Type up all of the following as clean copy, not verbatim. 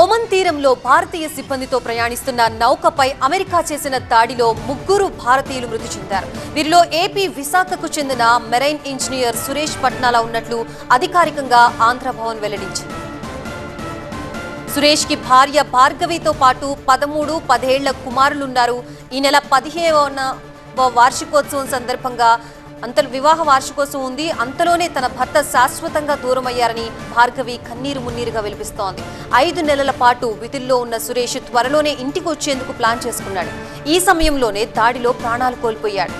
Oman తీరంలో భారతీయ సిబ్బందితో ప్రయాణిస్తున్న నౌకపై అమెరికా చేసిన దాడిలో 3 భారతీయులు మృతి చెందారు. వీరిలో ఏపీ విశాఖకు చెందిన మెరైన్ ఇంజనీర్ సురేష్ పట్నాల ఉన్నట్లు అధికారికంగా ఆంధ్రభవన్ వెల్లడించింది. సురేష్ కి భార్య భార్గవితో పాటు 13, 10 ఏళ్ల కుమారులున్నారు. ఈ నెల 15వ వార్షికోత్సవం సందర్భంగా వివాహ వార్షికోత్సవం ఉంది. అంతలోనే తన భర్త శాశ్వతంగా దూరమయ్యారని భార్గవి కన్నీరు మున్నీరుగా విలిపిస్తోంది. 5 నెలల పాటు విధుల్లో ఉన్న సురేష్ త్వరలోనే ఇంటికి వచ్చేందుకు ప్లాన్ చేసుకున్నాడు. ఈ సమయంలోనే దాడిలో ప్రాణాలు కోల్పోయాడు.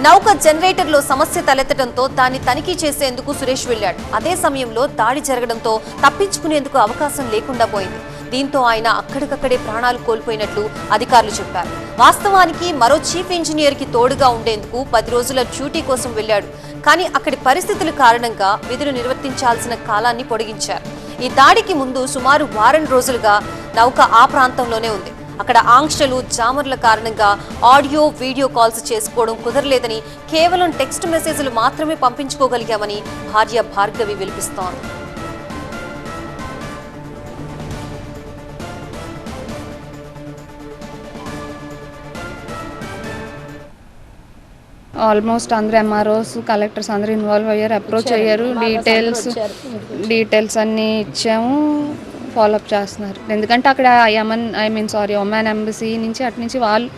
నౌక జనరేటర్లో సమస్య తలెత్తడంతో దాన్ని తనిఖీ చేసేందుకు సురేష్ వెళ్లాడు. అదే సమయంలో దాడి జరగడంతో తప్పించుకునేందుకు అవకాశం లేకుండా పోయింది. దీంతో ఆయన అక్కడికక్కడే ప్రాణాలు కోల్పోయినట్లు అధికారులు చెప్పారు. వాస్తవానికి మరో చీఫ్ ఇంజనీర్ కి తోడుగా ఉండేందుకు 10 రోజుల డ్యూటీ కోసం వెళ్లాడు. కానీ అక్కడి పరిస్థితుల కారణంగా విధులు నిర్వర్తించాల్సిన కాలాన్ని పొడిగించారు. ఈ దాడికి ముందు సుమారు వారం రోజులుగా నౌక ఆ ప్రాంతంలోనే ఉంది. అక్కడ ఆంక్షలు, జామర్ల కారణంగా ఆడియో, వీడియో కాల్స్ చేసుకోవడం కుదరలేదని, కేవలం టెక్స్ట్ మెసేజ్లు మాత్రమే పంపించుకోగలిగామని భార్య భార్గవి విలిపిస్తోంది. ఆల్మోస్ట్ అందరూ ఎంఆర్ఓస్, కలెక్టర్స్ అందరూ ఇన్వాల్వ్ అయ్యారు, అప్రోచ్ అయ్యారు, డీటెయిల్స్ అన్నీ ఇచ్చాము, ఫాలోఅప్ చేస్తున్నారు. ఎందుకంటే అక్కడ ఒమాన్ ఎంబసీ నుంచి అటు నుంచి వాళ్ళు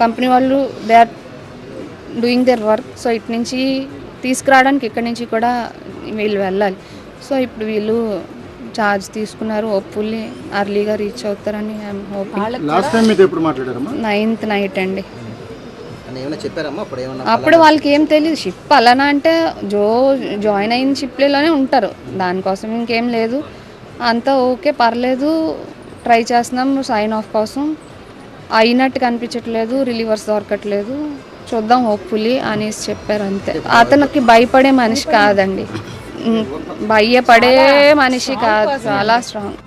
కంపెనీ వాళ్ళు they are doing their work. So ఇటు నుంచి తీసుకురావడానికి ఇక్కడి నుంచి కూడా వీళ్ళు వెళ్ళాలి. సో ఇప్పుడు వీళ్ళు ఛార్జ్ తీసుకున్నారు. హోప్ఫుల్లీ అర్లీగా రీచ్ అవుతారని ఐఎమ్ హోపింగ్. 9th నైట్ అండి. అప్పుడు వాళ్ళకి ఏం తెలియదు. షిప్ అలానా అంటే జాయిన్ అయిన షిప్లోనే ఉంటారు, దానికోసం ఇంకేం లేదు. అంతా ఓకే, పర్లేదు, ట్రై చేస్తున్నాం సైన్ ఆఫ్ కోసం. అయినట్టు కనిపించట్లేదు, రిలీవర్స్ దొరకట్లేదు, చూద్దాం హోప్ఫుల్లీ అనేసి చెప్పారు అంతే. అతనికి భయపడే మనిషి కాదండి, భయపడే మనిషి కాదు, చాలా స్ట్రాంగ్.